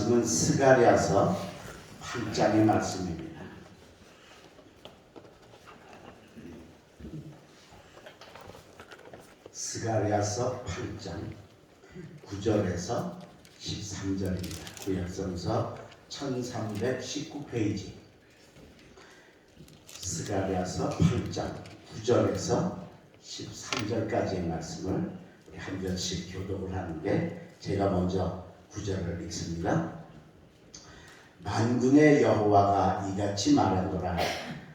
말씀은 스가랴서 8장의 말씀입니다. 스가랴서 8장 9절에서 13절입니다. 구약성서 1319페이지 스가랴서 8장 9절에서 13절까지의 말씀을 한 절씩 교독을 하는데 제가 먼저 9절을 읽습니다. 만군의 여호와가 이같이 말하노라.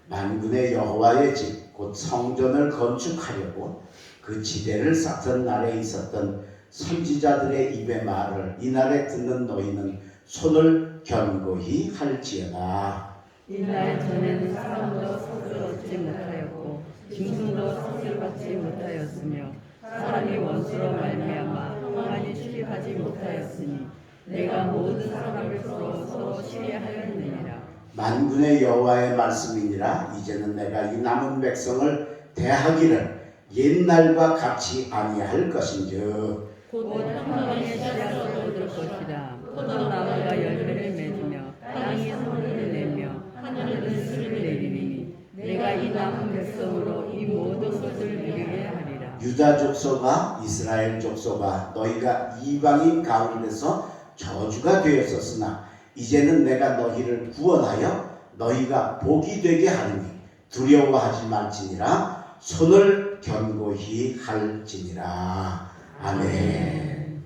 만군의 여호와의 집 곧 성전을 건축하려고 그 지대를 쌓던 날에 있었던 선지자들의 입의 말을 이날에 듣는 너희는 손을 견고히 할지어다. 이날 전에는 사람도 상을 얻지 못하였고 짐승도 상을 받지 못하였으며 사람이 원수로 말미암아 평안히 출입하지 못하였으니 내가 모든 사람을 서로 시해하였느니라. 만군의 여호와의 말씀이니라. 이제는 내가 이 남은 백성을 대하기를 옛날과 같이 아니할 것인즉 곧 평강의 씨앗을 얻을 것이다. 포도나무가 열매를 맺으며 땅이 선을 내며 하늘은 술을 내리니 내가 이 남은 백성으로 이 모든 것을 누리게 하리라. 유다 족속아 이스라엘 족속아 너희가 이방인 가운데서 저주가 되었었으나 이제는 내가 너희를 구원하여 너희가 복이 되게 하리니 두려워하지 말지니라. 손을 견고히 할지니라. 아멘.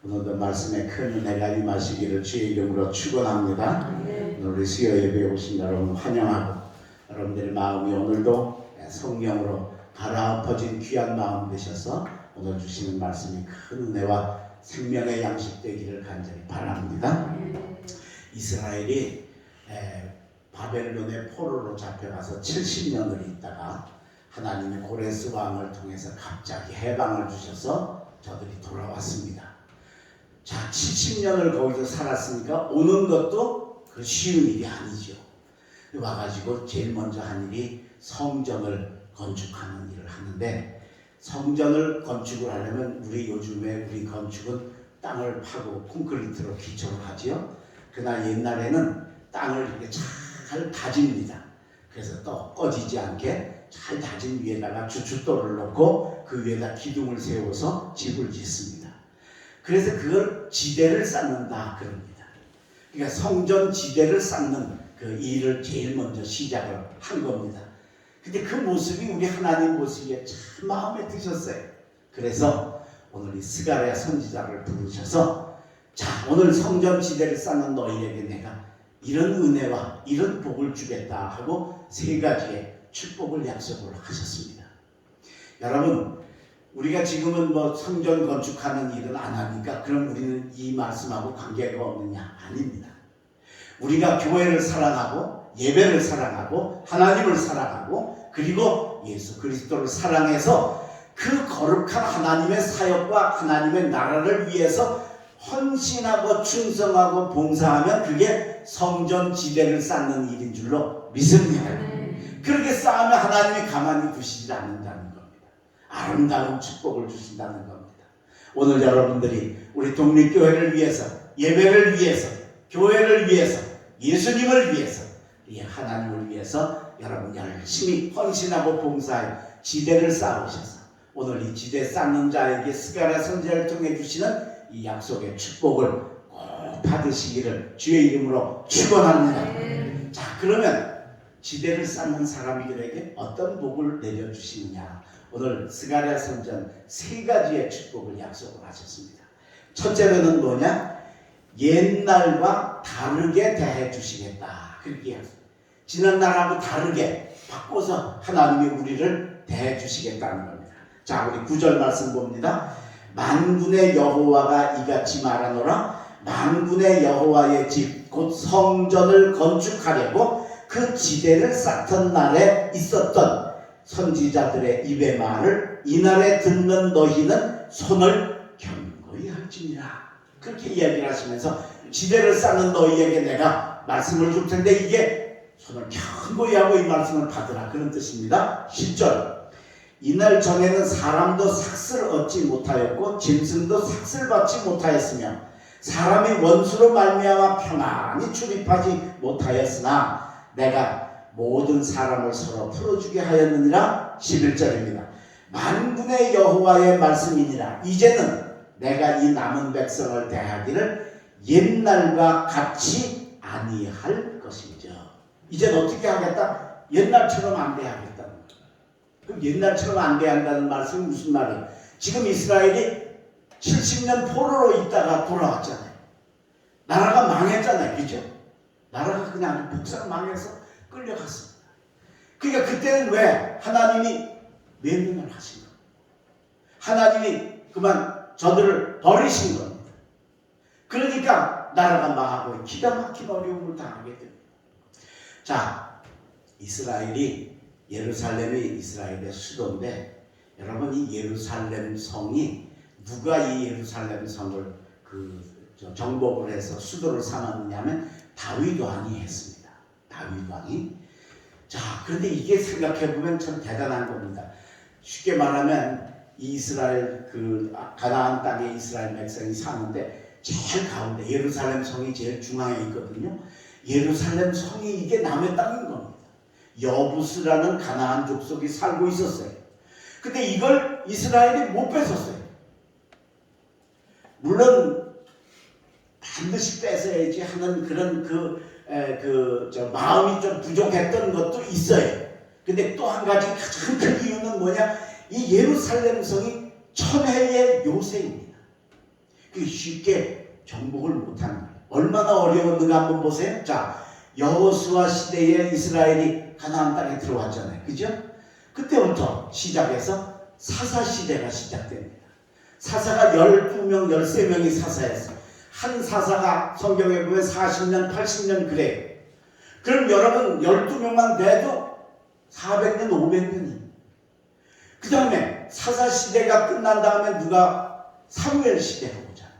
오늘도 말씀에 큰 은혜가 임하시기를 주의 이름으로 축원합니다. 오늘 우리 수요 예배에 오신 여러분 환영하고 여러분들의 마음이 오늘도 성령으로 갈아엎어진 귀한 마음 되셔서 오늘 주시는 말씀이 큰 은혜와 생명의 양식 되기를 간절히 바랍니다. 이스라엘이 바벨론의 포로로 잡혀가서 70년을 있다가 하나님의 고레스 왕을 통해서 갑자기 해방을 주셔서 저들이 돌아왔습니다. 자, 70년을 거기서 살았으니까 오는 것도 그 쉬운 일이 아니죠. 와가지고 제일 먼저 한 일이 성전을 건축하는 일을 하는데, 성전을 건축을 하려면 우리 건축은 땅을 파고 콘크리트로 기초를 하지요. 그러나 옛날에는 땅을 이렇게 잘 다집니다. 그래서 또 꺼지지 않게 잘 다진 위에다가 주춧돌을 넣고 그 위에다 기둥을 세워서 집을 짓습니다. 그래서 그걸 지대를 쌓는다 그럽니다. 그러니까 성전 지대를 쌓는 그 일을 제일 먼저 시작을 한 겁니다. 근데 그 모습이 우리 하나님 모습에 참 마음에 드셨어요. 그래서 오늘 이 스가랴 선지자를 부르셔서 자, 오늘 성전 지대를 쌓는 너희에게 내가 이런 은혜와 이런 복을 주겠다 하고 세 가지의 축복을 약속을 하셨습니다. 여러분, 우리가 지금은 뭐 성전 건축하는 일을 안 하니까 그럼 우리는 이 말씀하고 관계가 없느냐? 아닙니다. 우리가 교회를 사랑하고 예배를 사랑하고 하나님을 사랑하고 그리고 예수 그리스도를 사랑해서 그 거룩한 하나님의 사역과 하나님의 나라를 위해서 헌신하고 충성하고 봉사하면 그게 성전 지대를 쌓는 일인 줄로 믿습니다. 그렇게 쌓으면 하나님이 가만히 두시지 않는다는 겁니다. 아름다운 축복을 주신다는 겁니다. 오늘 여러분들이 우리 독립교회를 위해서, 예배를 위해서, 교회를 위해서, 예수님을 위해서, 하나님을 위해서 여러분 열심히 헌신하고 봉사하여 지대를 쌓으셔서 오늘 이 지대 쌓는 자에게 스가랴 선지자를 통해 주시는 이 약속의 축복을 꼭 받으시기를 주의 이름으로 축원합니다. 자, 그러면 지대를 쌓는 사람들에게 어떤 복을 내려주시느냐? 오늘 스가랴 선지자는 세 가지의 축복을 약속을 하셨습니다. 첫째로는 뭐냐? 옛날과 다르게 대해 주시겠다. 그렇게 약속. 지난날하고 다르게 바꿔서 하나님이 우리를 대해 주시겠다는 겁니다. 자, 우리 9절 말씀 봅니다. 만군의 여호와가 이같이 말하노라. 만군의 여호와의 집 곧 성전을 건축하려고 그 지대를 쌓던 날에 있었던 선지자들의 입의 말을 이날에 듣는 너희는 손을 견고히 할지니라. 그렇게 이야기를 하시면서 지대를 쌓는 너희에게 내가 말씀을 줄 텐데 이게 손을 견고히 하고 이 말씀을 받으라 그런 뜻입니다. 10절 이날 전에는 사람도 삭슬 얻지 못하였고 짐승도 삭슬 받지 못하였으며 사람이 원수로 말미암아 평안히 출입하지 못하였으나 내가 모든 사람을 서로 풀어주게 하였느니라. 11절입니다. 만군의 여호와의 말씀이니라. 이제는 내가 이 남은 백성을 대하기를 옛날과 같이 아니할 것이죠. 이제는 어떻게 하겠다? 옛날처럼 안 대하겠다. 그럼 옛날처럼 안 대한다는 말씀이 무슨 말이에요? 지금 이스라엘이 70년 포로로 있다가 돌아왔잖아요. 나라가 망했잖아요. 그죠? 나라가 그냥 복사가 망해서 끌려갔습니다. 그러니까 그때는 왜 하나님이 외면을 하신 겁니다. 하나님이 그만 저들을 버리신 겁니다. 그러니까 나라가 망하고 기가 막힌 어려움을 당하게 됩니다. 자, 이스라엘이 예루살렘이 이스라엘의 수도인데 여러분 이 예루살렘 성이 누가 이 예루살렘 성을 정복을 해서 수도를 삼았느냐면 다윗 왕이 했습니다. 다윗 왕이. 자, 그런데 이게 생각해보면 참 대단한 겁니다. 쉽게 말하면 이스라엘 가나안 땅에 이스라엘 백성이 사는데 제일 가운데 예루살렘 성이 제일 중앙에 있거든요. 예루살렘 성이 이게 남의 땅인 겁니다. 여부스라는 가나안 족속이 살고 있었어요. 근데 이걸 이스라엘이 못 뺏었어요. 물론 반드시 뺏어야지 하는 그런 마음이 좀 부족했던 것도 있어요. 근데 또 한 가지 가장 큰 이유는 뭐냐? 이 예루살렘 성이 천혜의 요새입니다. 그게 쉽게 정복을 못하는 거예요. 얼마나 어려웠는가 한번 보세요. 자, 여호수아 시대에 이스라엘이 가나안 땅에 들어왔잖아요. 그죠? 그때부터 시작해서 사사 시대가 시작됩니다. 사사가 12명, 13명이 사사였어요. 한 사사가 성경에 보면 40년, 80년 그래요. 그럼 여러분 12명만 돼도 400년, 500년입니다. 그 다음에 사사 시대가 끝난 다음에 누가 사무엘 시대가 오잖아요.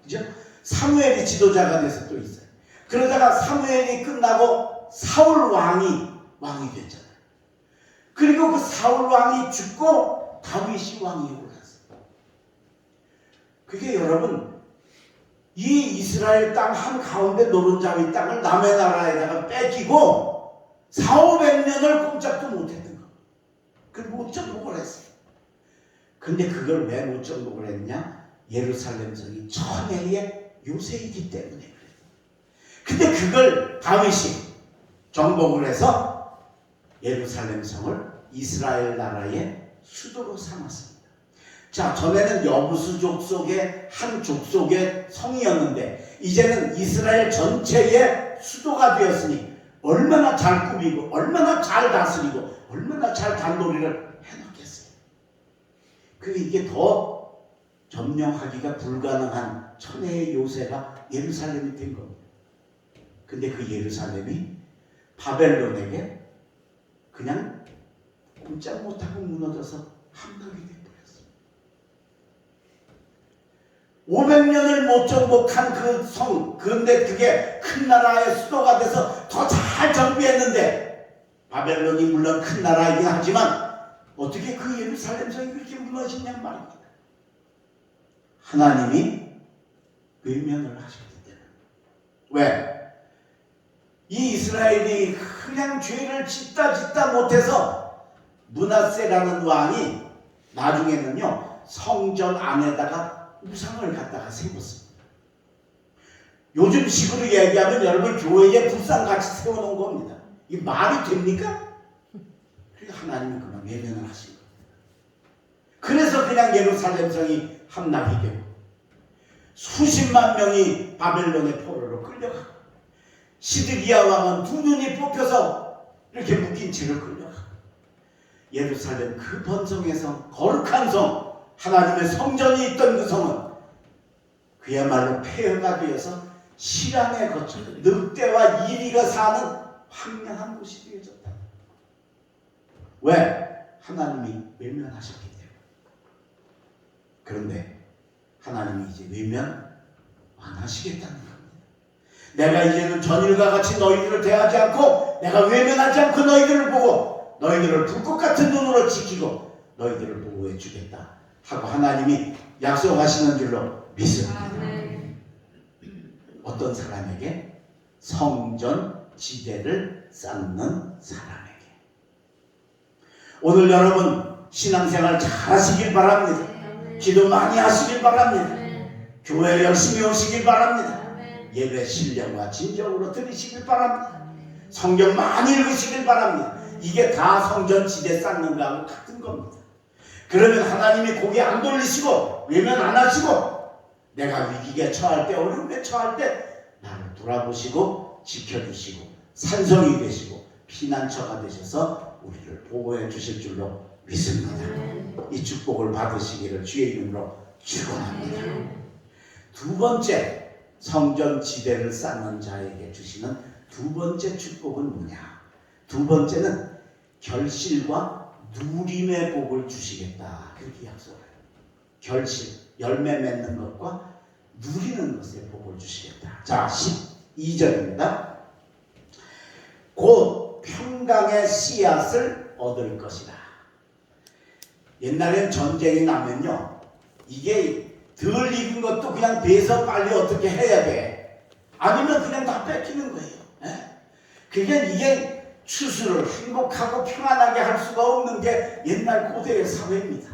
그죠? 사무엘이 지도자가 돼서 또 있어요. 그러다가 사무엘이 끝나고 사울 왕이 됐잖아요. 그리고 그 사울 왕이 죽고 다윗이 왕이 올랐어요. 그게 여러분 이 이스라엘 땅 한가운데 노른자위 땅을 남의 나라에다가 뺏기고 400~500년을 꼼짝도 못했던 거. 그걸 못 정복을 했어요. 근데 그걸 왜 못 정복을 했냐? 예루살렘 성이 천혜의 요새이기 때문에 그래요. 근데 그걸 다윗이 정복을 해서 예루살렘 성을 이스라엘 나라의 수도로 삼았습니다. 자, 전에는 여부수 족속의 한 족속의 성이었는데 이제는 이스라엘 전체의 수도가 되었으니 얼마나 잘 꾸미고 얼마나 잘 다스리고 얼마나 잘 단도리를 해놓겠어요. 이게 더 점령하기가 불가능한 천혜의 요새가 예루살렘이 된 겁니다. 근데 그 예루살렘이 바벨론에게 그냥 꼼짝 못하고 무너져서 함락이 되어버렸어요. 500년을 못 정복한 그 성, 그런데 그게 큰 나라의 수도가 돼서 더 잘 정비했는데 바벨론이 물론 큰 나라이긴 하지만 어떻게 그 예루살렘 성이 그렇게 무너지냔 말입니다. 하나님이 외면을 하셨기 때문에. 왜? 이 이스라엘이 그냥 죄를 짓다 못해서 므낫세라는 왕이 나중에는요 성전 안에다가 우상을 갖다가 세웠습니다. 요즘 식으로 얘기하면 여러분 교회에 불상같이 세워놓은 겁니다. 이게 말이 됩니까? 그러니까 하나님이 그만 외면을 하신 겁니다. 그래서 그냥 예루살렘 성이 함락이 되고 수십만 명이 바벨론의 포로로 끌려가고 시드기야 왕은 두 눈이 뽑혀서 이렇게 묶인 채로 끌려가고 예루살렘 그 번성의 성, 거룩한 성, 하나님의 성전이 있던 그 성은 그야말로 폐허가 되어서 실향에 거쳐 늑대와 이리가 사는 황량한 곳이 되어졌다. 왜? 하나님이 외면하셨기 때문에. 그런데 하나님이 이제 외면 안 하시겠다는 겁니다. 내가 이제는 전일과 같이 너희들을 대하지 않고 내가 외면하지 않고 너희들을 보고 너희들을 불꽃 같은 눈으로 지키고 너희들을 보호해 주겠다 하고 하나님이 약속하시는 줄로 믿습니다. 어떤 사람에게? 성전 지대를 쌓는 사람에게. 오늘 여러분 신앙생활 잘 하시길 바랍니다. 기도 많이 하시길 바랍니다. 교회 열심히 오시길 바랍니다. 예배 신령과 진정으로 들으시길 바랍니다. 성경 많이 읽으시길 바랍니다. 이게 다 성전 지대 쌓는 거하고 같은 겁니다. 그러면 하나님이 고개 안 돌리시고 외면 안 하시고 내가 위기에 처할 때, 어려움에 처할 때 나를 돌아보시고 지켜주시고 산성이 되시고 피난처가 되셔서 우리를 보호해 주실 줄로 믿습니다. 이 축복을 받으시기를 주의 이름으로 축원합니다. 두 번째, 성전 지대를 쌓는 자에게 주시는 두 번째 축복은 뭐냐? 두 번째는 결실과 누림의 복을 주시겠다. 그렇게 약속해요. 결실, 열매 맺는 것과 누리는 것의 복을 주시겠다. 자, 12절입니다. 곧 평강의 씨앗을 얻을 것이다. 옛날엔 전쟁이 나면요, 이게 덜 익은 것도 그냥 베서 빨리 어떻게 해야 돼. 아니면 그냥 다 뺏기는 거예요. 그러니까 이게 추수를 행복하고 평안하게 할 수가 없는 게 옛날 고대의 사회입니다.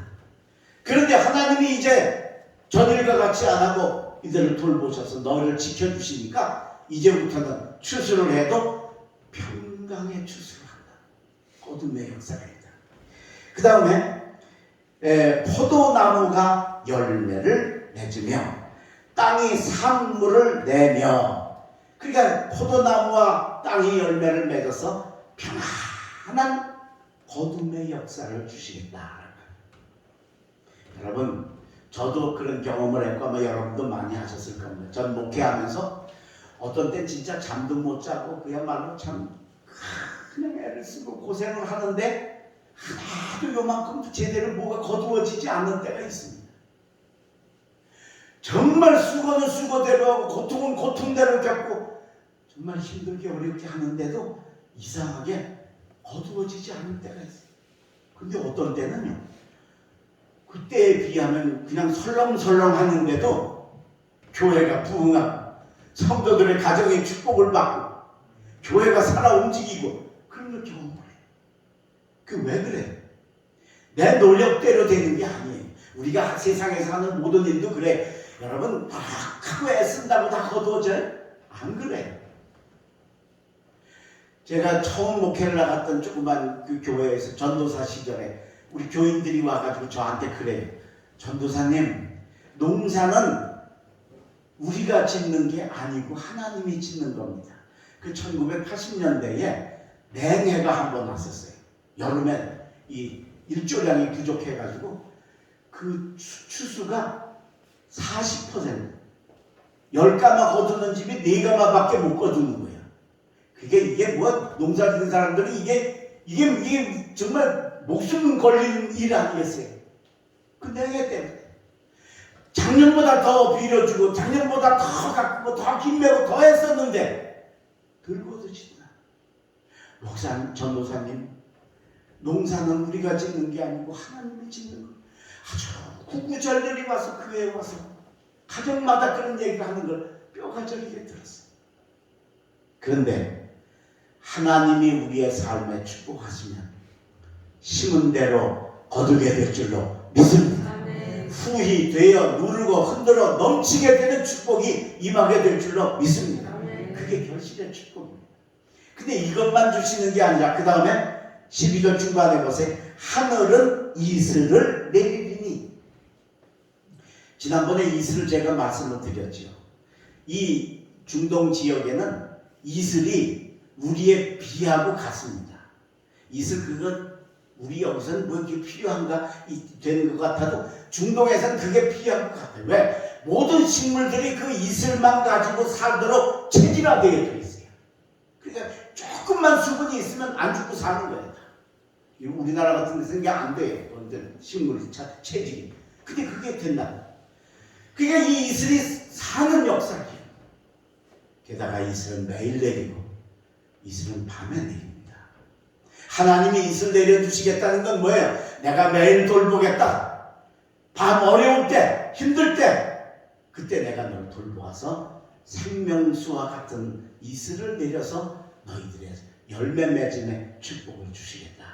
그런데 하나님이 이제 전일과 같이 안 하고 이들을 돌보셔서 너희를 지켜주시니까 이제부터는 추수를 해도 평강의 추수를 한다. 거듭의 역사입니다. 그 다음에 포도나무가 열매를 맺으며 땅이 산물을 내며, 그러니까 포도나무와 땅이 열매를 맺어서 평안한 거듭의 역사를 주시겠다. 여러분, 저도 그런 경험을 했고 아마 여러분도 많이 하셨을 겁니다. 전 목회하면서 어떤 때 진짜 잠도 못 자고 그야말로 참 그냥 애를 쓰고 고생을 하는데 하나도 요만큼도 제대로 뭐가 거두어지지 않는 때가 있습니다. 정말 수고는 수고대로 하고 고통은 고통대로 겪고 정말 힘들게 어렵게 하는데도 이상하게 거두어지지 않는 때가 있어요. 근데 어떤 때는요, 그때에 비하면 그냥 설렁설렁 하는데도 교회가 부흥하고 성도들의 가정의 축복을 받고 교회가 살아 움직이고 그런 경험을 해요. 그 왜 그래? 내 노력대로 되는 게 아니에요. 우리가 세상에서 하는 모든 일도 그래. 여러분 막 하고 애쓴다고 다 거두어져요? 안 그래요. 제가 처음 목회를 나갔던 조그만 그 교회에서 전도사 시절에 우리 교인들이 와가지고 저한테 그래요. 전도사님, 농사는 우리가 짓는 게 아니고 하나님이 짓는 겁니다. 그 1980년대에 냉해가 한번 왔었어요. 여름에 이 일조량이 부족해가지고 그 추수가 40%, 10가마 거두는 집이 4가마밖에 못 거두는 거예요. 이게 뭐 농사 짓는 사람들은 이게 정말 목숨 걸린 일 아니겠어요? 그 냉해 때문에 작년보다 더 빌려주고 작년보다 더 가꾸고 더 김매고 더 했었는데 덜 거두시구나. 전도사님, 농사는 우리가 짓는 게 아니고 하나님이 짓는 거. 아주 구구절절히 와서 교회에 와서 가정마다 그런 얘기를 하는 걸 뼈가 저리게 들었어요. 그런데 하나님이 우리의 삶에 축복하시면 심은 대로 거두게 될 줄로 믿습니다. 후히 되어 누르고 흔들어 넘치게 되는 축복이 임하게 될 줄로 믿습니다. 그게 결실의 축복입니다. 근데 이것만 주시는 게 아니라 그 다음에 12절 중반에 보세요. 하늘은 이슬을 내리리니. 지난번에 이슬을 제가 말씀을 드렸죠. 이 중동 지역에는 이슬이 우리의 비하고 같습니다. 이슬 그건 우리 여기서는 뭐 이게 필요한가 되는 것 같아도 중동에서는 그게 필요한 것 같아요. 왜? 모든 식물들이 그 이슬만 가지고 살도록 체질화되어 있어요. 그러니까 조금만 수분이 있으면 안 죽고 사는 거예요. 우리나라 같은 데서는 이게 안 돼요. 식물이 체질이. 근데 그게 된다. 그러니까 이 이슬이 사는 역사예요. 게다가 이슬은 매일 내리고 이슬은 밤에 내립니다. 하나님이 이슬 내려주시겠다는 건 뭐예요? 내가 매일 돌보겠다. 밤 어려울 때, 힘들 때, 그때 내가 널 돌보아서 생명수와 같은 이슬을 내려서 너희들의 열매 맺음의 축복을 주시겠다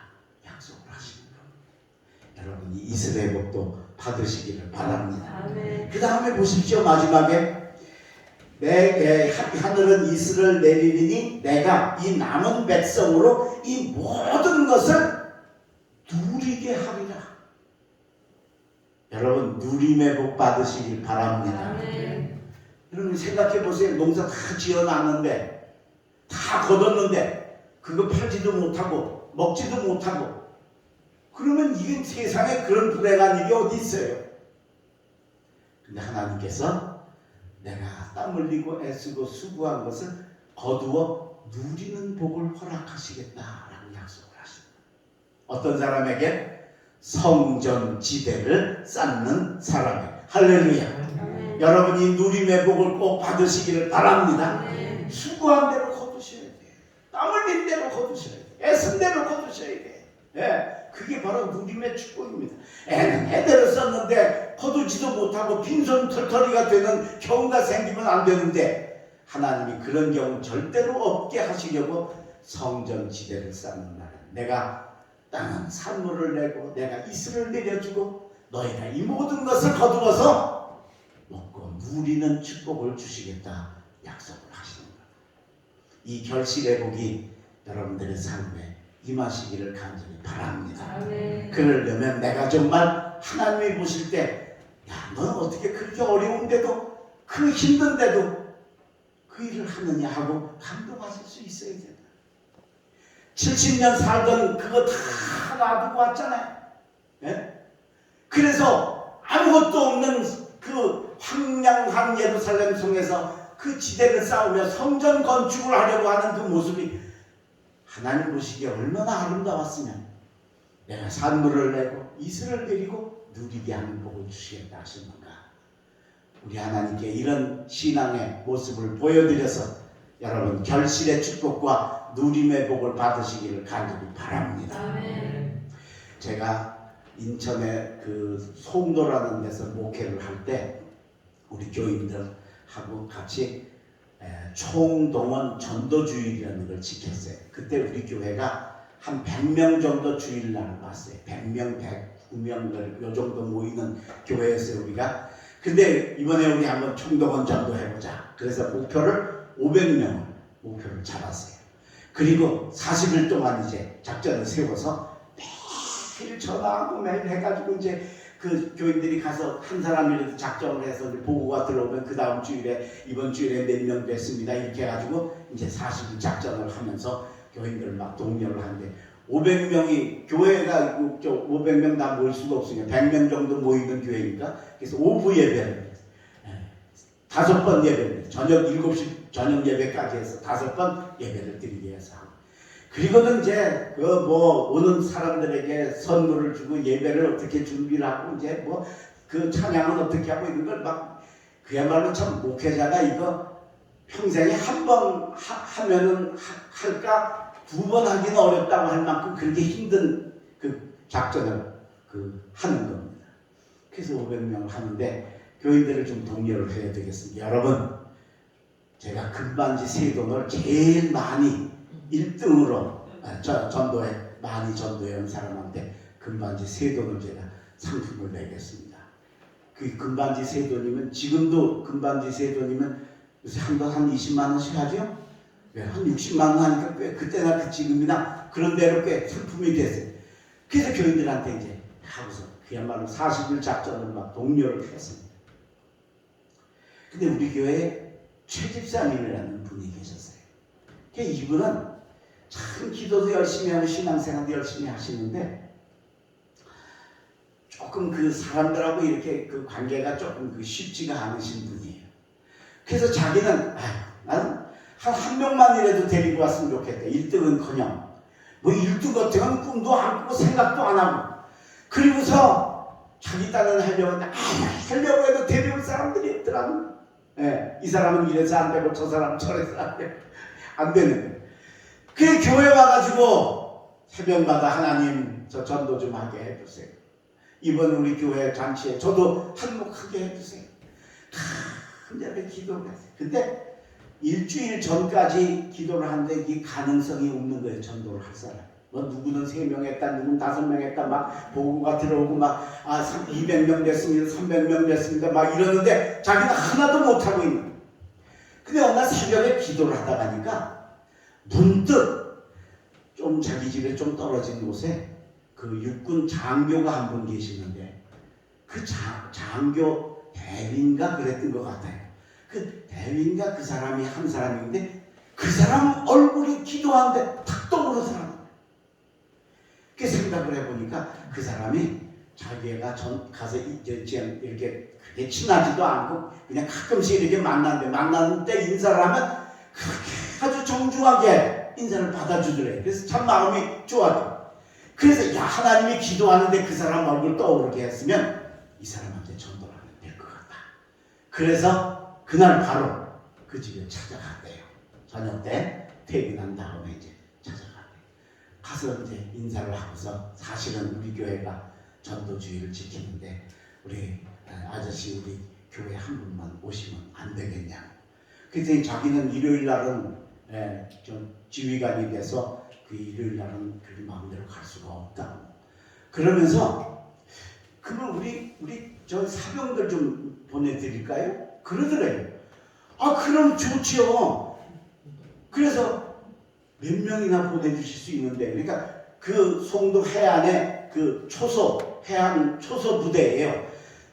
약속을 하시는 겁니다. 여러분이 이슬의 복도 받으시기를 바랍니다. 그 다음에 보십시오. 마지막에 내 하늘은 이슬을 내리리니 내가 이 남은 백성으로 이 모든 것을 누리게 하리라. 여러분 누림의 복 받으시길 바랍니다. 여러분 생각해 보세요. 농사 다 지어놨는데 다 거뒀는데 그거 팔지도 못하고 먹지도 못하고 그러면 이게 세상에 그런 불행한 일이 어디 있어요? 근데 하나님께서 내가 땀 흘리고 애쓰고 수고한 것을 거두어 누리는 복을 허락하시겠다라고 약속을 하십니다. 어떤 사람에게? 성전지대를 쌓는 사람에게. 할렐루야. 여러분이 누림의 복을 꼭 받으시기를 바랍니다. 수고한 대로 거두셔야 돼요. 땀 흘린 대로 거두셔야 돼요. 애쓴 대로 거두셔야 돼요. 그게 바로 누림의 축복입니다. 애는 애대로 썼는데 거두지도 못하고 빈손 털털이가 되는 경우가 생기면 안 되는데 하나님이 그런 경우 절대로 없게 하시려고 성전지대를 쌓는 날에 내가 땅은 산물을 내고 내가 이슬을 내려주고 너희가 이 모든 것을 거두어서 먹고 누리는 축복을 주시겠다 약속을 하시는 겁니다. 이 결실의 복이 여러분들의 삶에 임하시기를 간절히 바랍니다. 그러려면 내가 정말 하나님이 보실 때 야, 너는 어떻게 그렇게 어려운데도 그 힘든데도 그 일을 하느냐 하고 감동하실 수 있어야 된다. 70년 살던 그거 다 놔두고 왔잖아요. 그래서 아무것도 없는 그 황량한 예루살렘 성에서 그 지대를 쌓으며 성전 건축을 하려고 하는 그 모습이 하나님 보시기에 얼마나 아름다웠으면 내가 산물을 내고 이슬을 내리고 누리게 하는 복을 주시겠다 하시는가. 우리 하나님께 이런 신앙의 모습을 보여드려서 여러분 결실의 축복과 누림의 복을 받으시기를 간절히 바랍니다. 제가 인천의 그 송도라는 데서 목회를 할 때 우리 교인들하고 같이 총동원 전도주일이라는 걸 지켰어요. 그때 우리 교회가 한 100명 정도 주일날을 봤어요. 100명, 109명 요 정도 모이는 교회였어요 우리가. 근데 이번에 우리 한번 총동원 전도해보자. 그래서 목표를 500명을 목표를 잡았어요. 그리고 40일 동안 이제 작전을 세워서 매일 전화하고 매일 해가지고 이제 그 교인들이 가서 한 사람이라도 작정을 해서 보고가 들어오면 그 다음 주일에 이번 주일에 몇 명 됐습니다 이렇게 해가지고 이제 40일 작전을 하면서 교인들을 막 독려를 하는데 500명이 교회가 500명 다 모일 수가 없으니까 100명 정도 모이는 교회니까 그래서 오후 예배를 했어요. 5번 예배를 저녁 7시 저녁 예배까지 해서 5번 예배를 드리게 해서 그리고는 이제 그 뭐 오는 사람들에게 선물을 주고 예배를 어떻게 준비를 하고 이제 뭐 그 찬양은 어떻게 하고 이런 걸 막 그야말로 참 목회자가 이거 평생에 한 번 하면은 할까 2번 하기는 어렵다고 할 만큼 그렇게 힘든 그 작전을 하는 겁니다. 그래서 500명을 하는데 교인들을 좀 독려를 해야 되겠습니다. 여러분 제가 금반지 세돈을 제일 많이 1등으로 많이 전도해온 사람한테 금반지 세돈을 제가 상품을 내겠습니다. 그 금반지 세돈이면 지금도 금반지 세돈이면 요새 한 20만 원씩 하죠? 한 60만 원 하니까 꽤 그때나 그 지금이나 그런 대로 꽤 상품이 됐어요. 그래서 교인들한테 이제 하고서 그야말로 40일 작전을 막 독려를 했습니다. 근데 우리 교회에 최 집사님이라는 분이 계셨어요. 이분은 참 기도도 열심히 하고 신앙생활도 열심히 하시는데 조금 그 사람들하고 이렇게 그 관계가 조금 쉽지가 않으신 분이에요. 그래서 자기는 나는 한 명만이라도 데리고 왔으면 좋겠다. 1등은커녕 뭐 1등 같은 건 꿈도 안 꾸고 생각도 안 하고 그리고서 자기 딴은 하려고 했는데 하려고 해도 데려올 사람들이 없더라고. 이 사람은 이래서 안 되고 저 사람은 저래서 안 되고 안 되는 거예요. 그래 교회 와가지고 새벽마다 하나님 저 전도 좀 하게 해주세요. 이번 우리 교회 잔치에 저도 한몫하게 해주세요. 큰절에 기도를 했어요. 근데 일주일 전까지 기도를 하는데 이 가능성이 없는 거예요. 전도를 할 사람. 뭐 누구는 3명 했다, 누구는 5명 했다, 막 보고가 들어오고 막 200명 됐습니다, 300명 됐습니다, 막 이러는데 자기는 하나도 못 하고 있는 거예요. 근데 어느 날 새벽에 기도를 하다 가니까 문득 좀 자기 집에 좀 떨어진 곳에 그 육군 장교가 한 분 계시는데 그 장교 대위인가 그랬던 것 같아요. 그 대위인가 그 사람이 한 사람인데 그 사람 얼굴이 기도하는데 탁 떠오르더라고요. 그 생각을 해보니까 그 사람이 자기가 가서 이렇게 그렇게 친하지도 않고 그냥 가끔씩 이렇게 만났는데 인사를 하면 그렇게 아주 정중하게 인사를 받아주더래요. 그래서 참 마음이 좋았죠. 그래서 야, 하나님이 기도하는데 그 사람 얼굴 떠오르게 했으면 이 사람한테 전도를 하면 될 것 같다. 그래서 그날 바로 그 집에 찾아갔대요. 저녁 때 퇴근한 다음에 이제 찾아갔대요. 가서 이제 인사를 하고서 사실은 우리 교회가 전도주의를 지키는데 우리 아저씨 우리 교회 한 분만 오시면 안 되겠냐. 그랬더니 자기는 일요일 날은 좀 지휘관이 돼서 그 일요일 날은 그 마음대로 갈 수가 없다. 그러면서 그러면 우리 저 사병들 좀 보내드릴까요? 그러더래요. 아 그럼 좋지요. 그래서 몇 명이나 보내주실 수 있는데, 그러니까 그 송도 해안에 그 해안 초소 부대예요.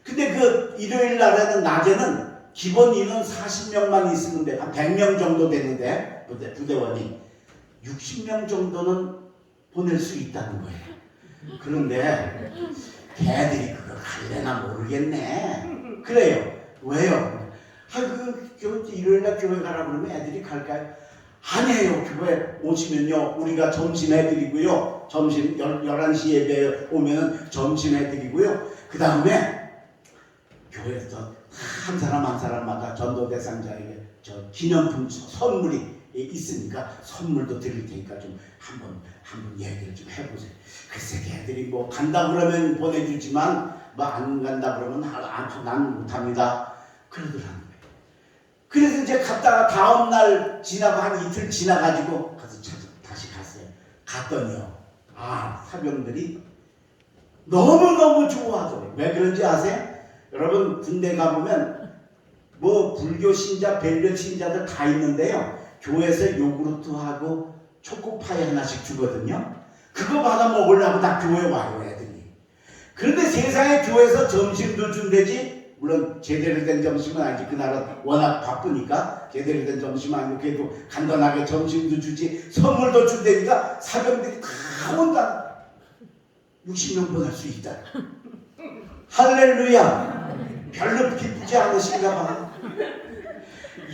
근데 그 일요일 날에는 낮에는 기본 인원 40명만 있으면 돼. 한 100명 정도 되는데 부대원이 60명 정도는 보낼 수 있다는 거예요. 그런데 걔들이 그거 갈래나 모르겠네. 그래요. 왜요? 일요일날 교회 가라 그러면 애들이 갈까요? 아니에요. 교회 오시면요 우리가 점심 해드리고요, 점심 11시 예배에 오면 점심 해드리고요, 그 다음에 교회에서 한 사람마다 전도 대상자에게 저 기념품 선물이 있으니까 선물도 드릴 테니까 좀 한번 얘기를 좀 해보세요. 글쎄 걔들이 뭐 간다 그러면 보내주지만 뭐 안 간다 그러면 난 못합니다. 그러더라는 거예요. 그래서 이제 갔다가 다음날 지나고 한 이틀 지나가지고 가서 다시 갔어요. 갔더니요, 사병들이 너무너무 좋아하더래요. 왜 그런지 아세요? 여러분 군대 가보면 뭐 불교 신자, 벨벳 신자들 다 있는데요, 교회에서 요구르트하고 초코파이 하나씩 주거든요. 그거 받아 먹으려고 다 교회 와요 애들이. 그런데 세상에 교회에서 점심도 준대지, 물론 제대로 된 점심은 아니지, 그날은 워낙 바쁘니까 제대로 된 점심은 아니고 그래도 간단하게 점심도 주지 선물도 준다니까 사병들이 다 온다. 60명 보낼 수 있다. 할렐루야. 별로 기쁘지 않으신가 봐.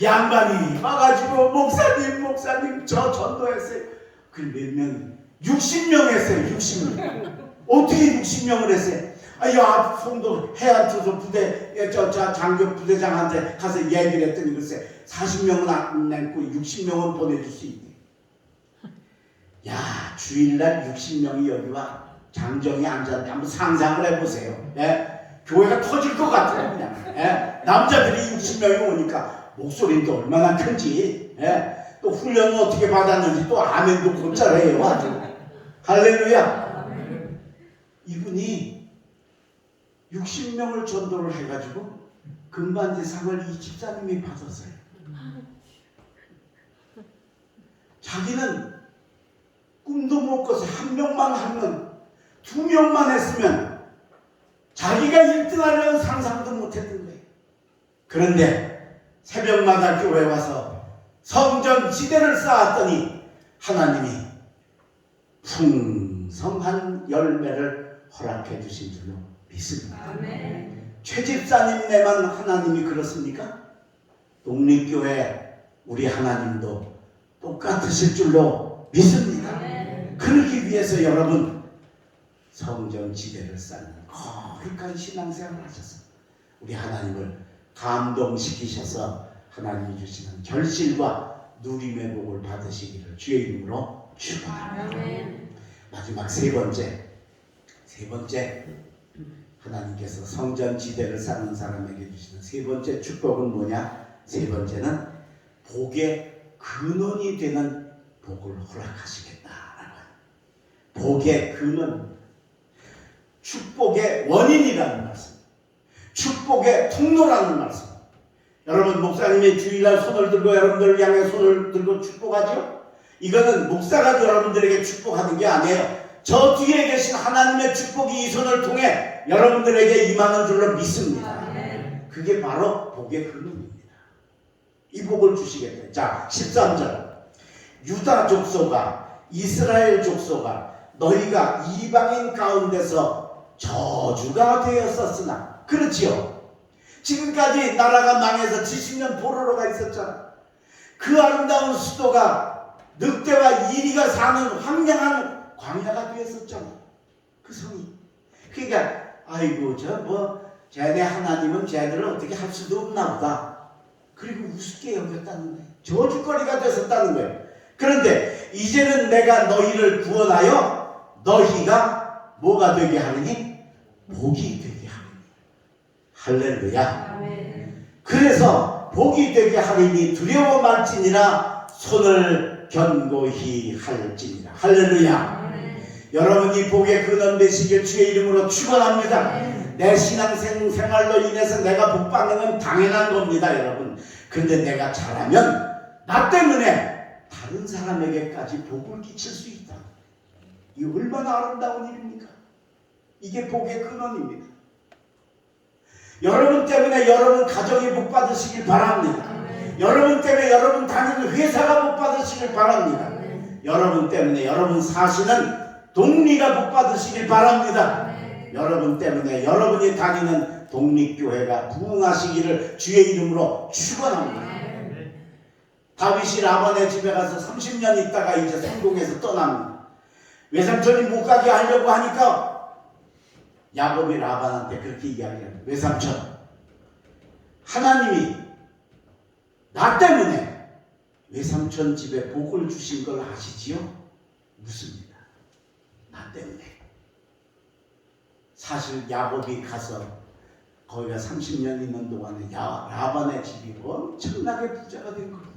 양반이 와가지고 목사님 저 전도했어요. 그 몇 명? 60명 했어요. 60명. 어떻게 60명을 했어요? 송도 해안초소 부대 장교 부대장한테 가서 얘기를 했더니 글쎄 40명은 안 냈고 60명은 보내줄 수 있대. 야, 주일날 60명이 여기 와 장정이 앉았는데 한번 상상을 해보세요. 교회가 터질 것 같아요. 그냥 남자들이 60명이 오니까 목소리도 얼마나 큰지, 또 훈련은 어떻게 받았는지 또 아멘도 곧잘 해요. 아주 할렐루야. 이분이 60명을 전도를 해가지고 금반지상을 이 집사님이 받았어요. 자기는 꿈도 못 꿔서 1명만 하면 2명만 했으면 자기가 1등 하려는 상상도 못했던 거예요. 그런데 새벽마다 교회 와서 성전 지대를 쌓았더니 하나님이 풍성한 열매를 허락해 주신 줄로 믿습니다. 아멘. 최 집사님네만 하나님이 그렇습니까? 독립교회 우리 하나님도 똑같으실 줄로 믿습니다. 아멘. 그러기 위해서 여러분 성전 지대를 쌓는 거룩한 신앙생활을 하셔서 우리 하나님을 감동시키셔서 하나님이 주시는 결실과 누림의 복을 받으시기를 주의 이름으로 축원합니다. 마지막 세 번째 하나님께서 성전 지대를 쌓는 사람에게 주시는 세 번째 축복은 뭐냐? 세 번째는 복의 근원이 되는 복을 허락하시겠다라고 해요. 복의 근원, 축복의 원인이라는 말씀, 축복의 통로라는 말씀. 여러분, 목사님이 주일날 손을 들고 여러분들을 향해 손을 들고 축복하죠? 이거는 목사가 여러분들에게 축복하는 게 아니에요. 저 뒤에 계신 하나님의 축복이 이 손을 통해 여러분들에게 임하는 줄로 믿습니다. 그게 바로 복의 근원입니다. 이 복을 주시겠다. 자, 13절. 유다 족속아, 이스라엘 족속아, 너희가 이방인 가운데서 저주가 되었었으나. 그렇지요. 지금까지 나라가 망해서 70년 포로로가 있었잖아. 그 아름다운 수도가 늑대와 이리가 사는 황량한 광야가 되었었잖아. 그 성이. 그러니까 아이고 쟤네 하나님은 쟤들을 어떻게 할 수도 없나 보다. 그리고 우습게 여겼다는 거예요. 저주거리가 됐었다는 거예요. 그런데 이제는 내가 너희를 구원하여 너희가 뭐가 되게 하느니? 복이 되게 하느니. 할렐루야. 그래서 복이 되게 하리니 두려워 말지니라 손을 견고히 할지니라. 할렐루야. 여러분이 복의 근원 되시길 주의 이름으로 축원합니다. 내 신앙생활로 인해서 내가 복 받는 건 당연한 겁니다, 여러분. 근데 내가 잘하면 나 때문에 다른 사람에게까지 복을 끼칠 수 있다. 이 얼마나 아름다운 일입니까? 이게 복의 근원입니다. 여러분 때문에 여러분 가정이 복 받으시길 바랍니다. 여러분 때문에 여러분 다니는 회사가 복 받으시길 바랍니다. 여러분 때문에 여러분 사시는 동리가 복 받으시길 바랍니다. 여러분 때문에 여러분이 다니는 독립교회가 부흥하시기를 주의 이름으로 축원합니다. 다윗이 라반의 집에 가서 30년 있다가 이제 성공해서 떠납니다. 외삼촌이 못 가게 하려고 하니까 야곱이 라반한테 그렇게 이야기합니다. 외삼촌, 하나님이 나 때문에 외삼촌 집에 복을 주신 걸 아시지요? 묻습니다. 나 때문에. 사실 야곱이 가서 거기가 30년 있는 동안에 라반의 집이 엄청나게 부자가 된 겁니다.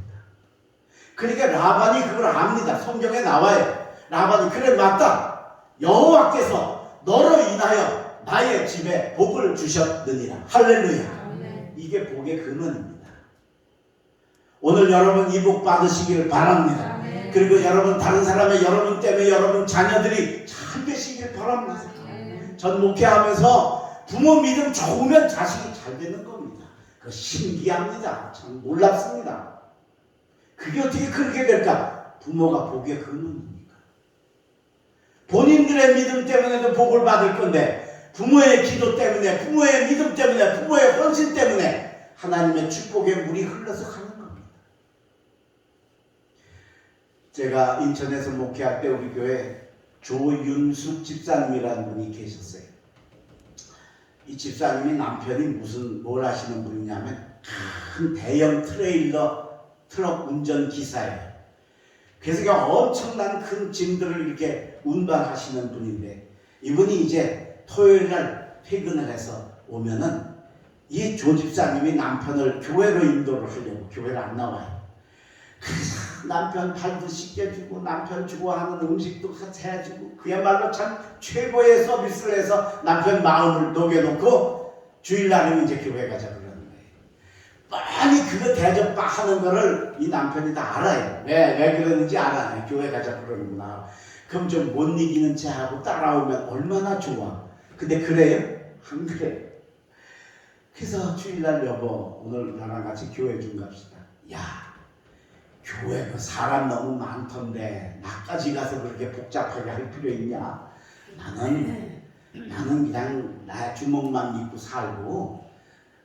그러니까 라반이 그걸 압니다. 성경에 나와요. 라반이 그래 맞다. 여호와께서 너로 인하여 나의 집에 복을 주셨느니라. 할렐루야. 이게 복의 근원입니다. 오늘 여러분 이 복 받으시기를 바랍니다. 그리고 여러분 다른 사람의 여러분 때문에 여러분 자녀들이 잘 되시길 바랍니다. 전 목회하면서 부모 믿음 좋으면 자식이 잘 되는 겁니다. 그거 신기합니다. 참 놀랍습니다. 그게 어떻게 그렇게 될까? 부모가 복의 근원입니까? 본인들의 믿음 때문에도 복을 받을 건데 부모의 기도 때문에, 부모의 믿음 때문에, 부모의 헌신 때문에 하나님의 축복의 물이 흘러서 가는 겁니다. 제가 인천에서 목회할 때 우리 교회 조윤숙 집사님이라는 분이 계셨어요. 이 집사님이 남편이 뭘 하시는 분이냐면 큰 대형 트럭 운전기사예요. 그래서 그냥 엄청난 큰 짐들을 이렇게 운반하시는 분인데 이분이 이제 토요일날 퇴근을 해서 오면은 이 조 집사님이 남편을 교회로 인도를 하려고 교회를 안 나와요. 그래서 남편 발도 씻겨주고 남편 좋아하는 음식도 같이 해주고 그야말로 참 최고의 서비스를 해서 남편 마음을 녹여놓고 주일날은 이제 교회 가자 그러는 거예요. 뻔히 그거 대접하는 거를 이 남편이 다 알아요. 왜 그러는지 알아요. 교회 가자 그러는구나. 그럼 좀 못 이기는 체 하고 따라오면 얼마나 좋아. 근데 그래요? 안 그래요. 그래서 주일날 여보 오늘 나랑 같이 교회 좀 갑시다. 야 교회 그 사람 너무 많던데 나까지 가서 그렇게 복잡하게 할 필요 있냐? 나는 그냥 나 주먹만 입고 살고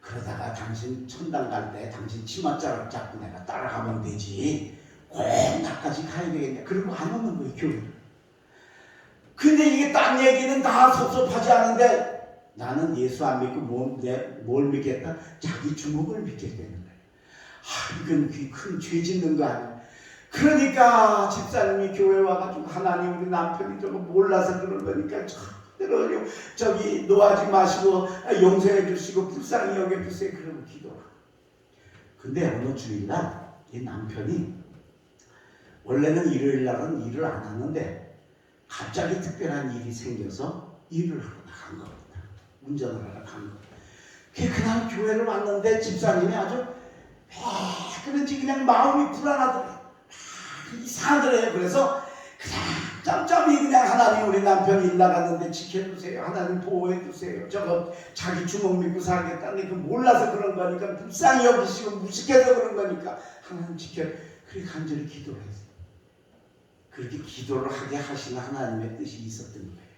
그러다가 당신 천당 갈 때 당신 치맛자락 잡고 내가 따라가면 되지. 꼭 나까지 가야 되겠냐? 그리고 안 오는 거예요 교회를. 근데 이게 딴 얘기는 다 섭섭하지 않은데 나는 예수 안 믿고 뭘 믿겠다? 자기 주먹을 믿게 되는 거예요. 이건 큰 죄 짓는 거 아니야. 그러니까 집사님이 교회 와가지고 하나님 우리 남편이 저거 몰라서 그런 거니까 저기 노하지 마시고 용서해 주시고 불쌍히 여겨 주세요. 그러고 기도를. 근데 어느 주일날 이 남편이 원래는 일요일 날은 일을 안 하는데 갑자기 특별한 일이 생겨서 일을 하러 나간 겁니다. 운전을 하러 간 겁니다. 그날 교회를 왔는데 집사님이 아주 그런지 그냥 마음이 불안하더래요. 이상하더래요. 그래서 그냥 짬짬이 그냥 하나님 우리 남편이 일 나갔는데 지켜주세요. 하나님 보호해주세요. 저거 자기 주먹 믿고 살겠다는데 그 몰라서 그런 거니까 불쌍히 여기시고 무식해서 그런 거니까 하나님 지켜. 그렇게 간절히 기도를 했어요. 그렇게 기도를 하게 하시는 하나님의 뜻이 있었던 거예요.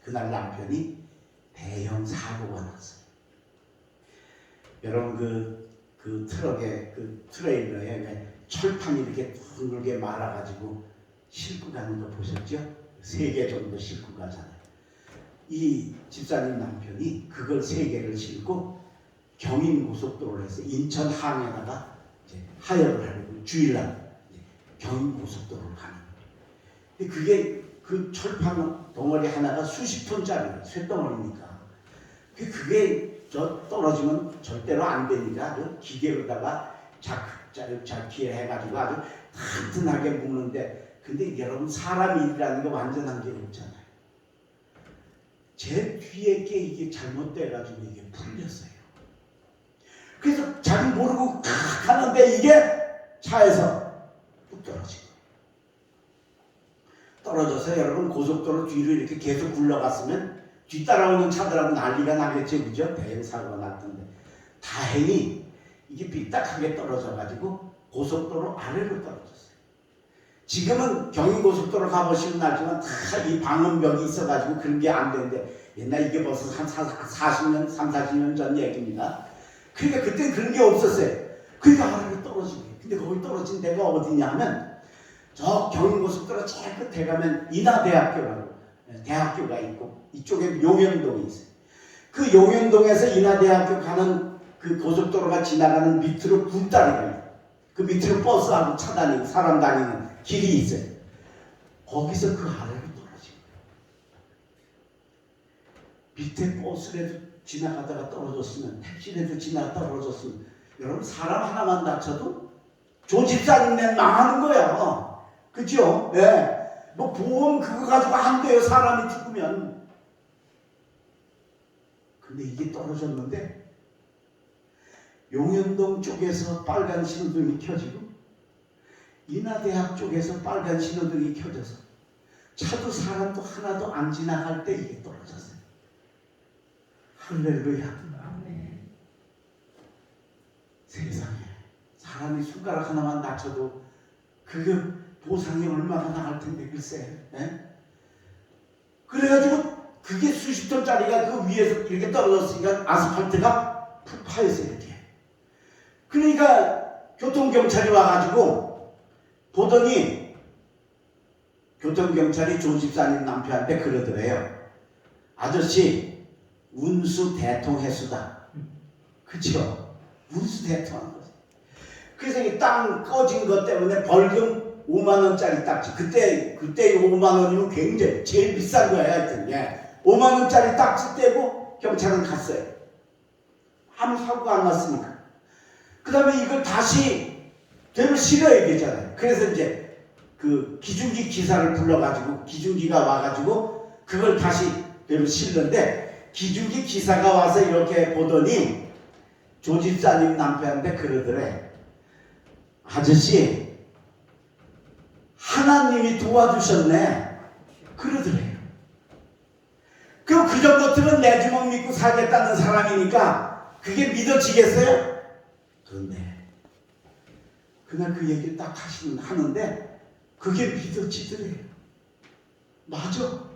그날 남편이 대형 사고가 났어요. 여러분 그 트럭에 그 트레일러에 철판이 이렇게 둥글게 말아가지고 싣고 가는 거 보셨죠? 3개 정도 싣고 가잖아요. 이 집사님 남편이 그걸 3개를 싣고 경인고속도로를 해서 인천 항에다가 이제 하역을 하려고 주일날 경인고속도로를 가는 거예요. 근데 그게 그 철판 덩어리 하나가 수십 톤짜리예요. 쇳덩어리니까. 그게 저 떨어지면 절대로 안 되니까 아주 기계로다가 자키에 해가지고 아주 튼튼하게 묶는데, 근데 여러분 사람 일이라는 게 완전한 게 없잖아요. 제 뒤에 게 이게 잘못돼가지고 이게 풀렸어요. 그래서 자기 모르고 칵 하는데 이게 차에서 뚝 떨어지고 떨어져서 여러분 고속도로 뒤로 이렇게 계속 굴러갔으면 뒤따라오는 차들하고 난리가 나겠죠. 그죠? 대형 사고가 났던데 다행히 이게 삐딱하게 떨어져가지고 고속도로 아래로 떨어졌어요. 지금은 경인고속도로 가보시면 알지만 다 이 방음벽이 있어가지고 그런 게 안 되는데 옛날 이게 벌써 한 40년, 40년 전 얘기입니다. 그러니까 그때 그런 게 없었어요. 그러니까 아래로 떨어지고. 근데 거기 떨어진 데가 어디냐 하면 저 경인고속도로 제일 끝에 가면 인하대학교라고 대학교가 있고 이쪽에 용현동이 있어요. 그 용현동에서 인하대학교 가는 그 고속도로가 지나가는 밑으로 굴다리가 있어요. 그 밑으로 버스하고 차 다니고 사람 다니는 길이 있어요. 거기서 그 아래로 떨어지고 밑에 버스라도 지나가다가 떨어졌으면 택시라도 지나가 떨어졌으면 여러분 사람 하나만 다쳐도 조집사님네 망하는 거야. 그죠? 네. 뭐 보험 그거 가지고 안 돼요. 사람이 죽으면. 근데 이게 떨어졌는데 용현동 쪽에서 빨간 신호등이 켜지고 인하대학 쪽에서 빨간 신호등이 켜져서 차도 사람도 하나도 안 지나갈 때 이게 떨어졌어요. 할렐루야. 아멘. 세상에 사람이 손가락 하나만 다쳐도 그게 보상이 얼마나 나갈 텐데 글쎄. 에? 그래가지고 그게 수십 톤짜리가 그 위에서 이렇게 떨어졌으니까 아스팔트가 푹 파였어요. 이렇게. 그러니까 교통경찰이 와가지고 보더니 교통경찰이 조 집사님 남편한테 그러더래요. 아저씨 운수 대통해수다. 그쵸? 운수 대통한 거지. 그래서 이 땅 꺼진 것 때문에 벌금 5만원짜리 딱지. 그때 5만원이면 굉장히 제일 비싼 거야. 하여튼 5만원짜리 딱지 떼고 경찰은 갔어요. 아무 사고가 안 났으니까. 그 다음에 이걸 다시 되로 실어야 되잖아요. 그래서 이제 그 기중기 기사를 불러가지고 기중기가 와가지고 그걸 다시 되로 실는데 기중기 기사가 와서 이렇게 보더니 조 집사님 남편한테 그러더래. 아저씨 하나님이 도와주셨네. 그러더래요. 그럼 그전 같으면 내 주먹 믿고 살겠다는 사람이니까 그게 믿어지겠어요? 그런데 그날 그 얘기를 딱 하는데 그게 믿어지더래요. 맞아.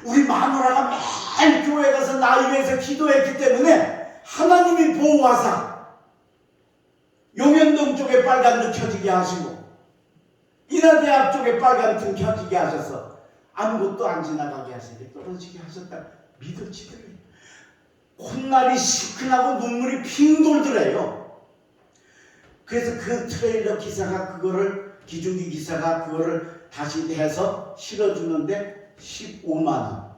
우리 마누라가 매일 교회 가서 나 위해서 기도했기 때문에 하나님이 보호하사 용현동 쪽에 빨간 등 켜지게 하시고 인하대학 쪽에 빨간 등 켜지게 하셔서 아무것도 안 지나가게 하시고 떨어지게 하셨다. 믿어지더래요. 콧날이 시큰하고 눈물이 핑 돌더래요. 그래서 그 트레일러 기사가 그거를 기중기 기사가 그거를 다시 해서 실어주는데 15만원.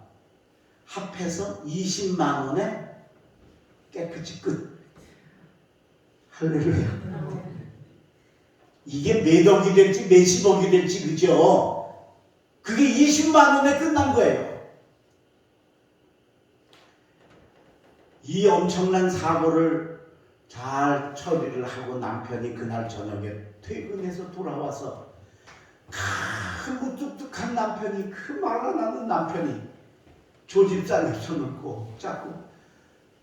합해서 20만 원에 깨끗이 끝. 할렐루야. 이게 몇 억이 될지 몇십억이 될지 그죠? 그게 20만 원에 끝난 거예요. 이 엄청난 사고를 잘 처리를 하고 남편이 그날 저녁에 퇴근해서 돌아와서 큰 뚝뚝한 남편이 그 말 안 하는 남편이 조집상에 쳐놓고 자꾸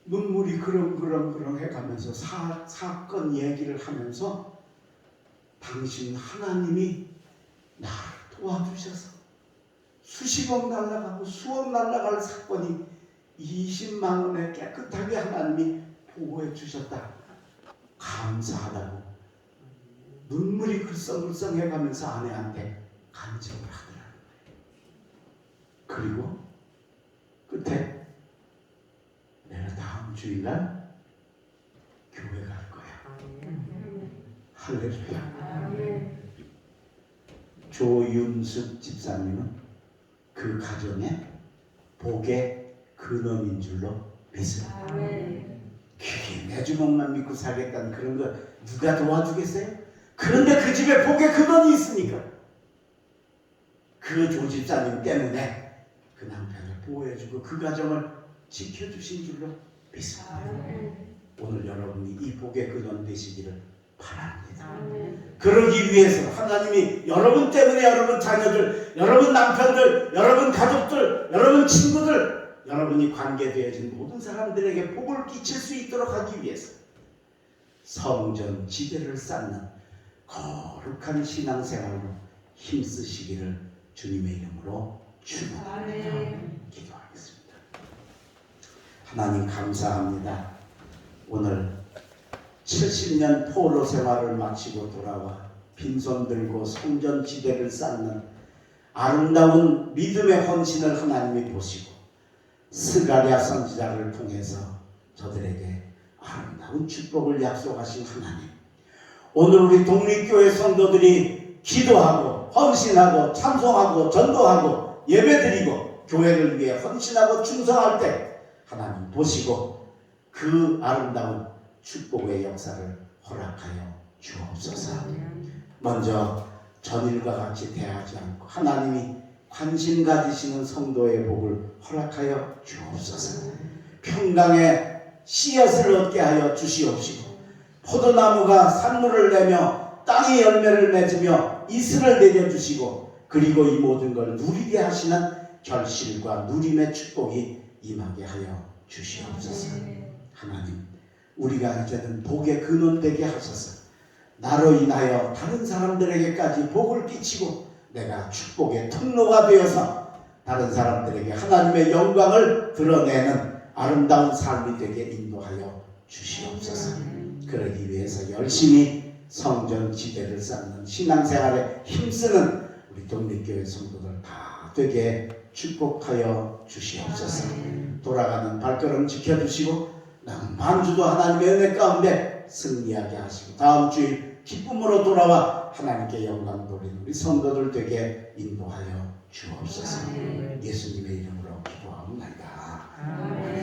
눈물이 그렁그렁 해가면서 사건 얘기를 하면서 당신 하나님이 나를 도와주셔서 수십억 날라가고 수억 날라갈 사건이 20만 원에 깨끗하게 하나님이 보호해 주셨다. 감사하다고 눈물이 글썽글썽 해가면서 아내한테 간증을 하더라고요. 그리고 끝에 내가 다음 주일날 교회 갈 거야. 할렐루야. 조윤숙 집사님은 그 가정의 복의 근원인 줄로 믿습니다. 그게 내 주먹만 믿고 살겠다는 그런 거 누가 도와주겠어요? 그런데 그 집에 복의 근원이 있으니까 그 조집사님 때문에 그 남편을 보호해주고 그 가정을 지켜주신 줄로 믿습니다. 오늘 여러분이 이 복의 근원 되시기를 바랍니다. 그러기 위해서 하나님이 여러분 때문에 여러분 자녀들, 여러분 남편들, 여러분 가족들, 여러분 친구들, 여러분이 관계되어진 모든 사람들에게 복을 끼칠 수 있도록 하기 위해서 성전 지대를 쌓는 거룩한 신앙생활로 힘쓰시기를 주님의 이름으로 축원합니다. 기도하겠습니다. 하나님 감사합니다. 오늘 70년 포로 생활을 마치고 돌아와 빈손 들고 성전 지대를 쌓는 아름다운 믿음의 헌신을 하나님이 보시고 스가랴 선지자를 통해서 저들에게 아름다운 축복을 약속하신 하나님, 오늘 우리 독립교회 성도들이 기도하고 헌신하고 찬송하고 전도하고 예배드리고 교회를 위해 헌신하고 충성할 때 하나님 보시고 그 아름다운 축복의 역사를 허락하여 주옵소서. 먼저 전일과 같이 대하지 않고 하나님이 관심 가지시는 성도의 복을 허락하여 주옵소서. 평강의 씨앗을 얻게 하여 주시옵시고 포도나무가 산물을 내며 땅이 열매를 맺으며 이슬을 내려주시고 그리고 이 모든 걸 누리게 하시는 결실과 누림의 축복이 임하게 하여 주시옵소서. 하나님, 우리가 이제는 복의 근원 되게 하셔서 나로 인하여 다른 사람들에게까지 복을 끼치고 내가 축복의 통로가 되어서 다른 사람들에게 하나님의 영광을 드러내는 아름다운 삶이 되게 인도하여 주시옵소서. 그러기 위해서 열심히 성전 지대를 쌓는 신앙생활에 힘쓰는 우리 독립교회 성도들 다 되게 축복하여 주시옵소서. 돌아가는 발걸음 지켜주시고 남은 한 주도 하나님의 은혜 가운데 승리하게 하시고 다음 주일 기쁨으로 돌아와 하나님께 영광 돌리는 우리 성도들 되게 인도하여 주옵소서. 예수님의 이름으로 기도하옵나이다.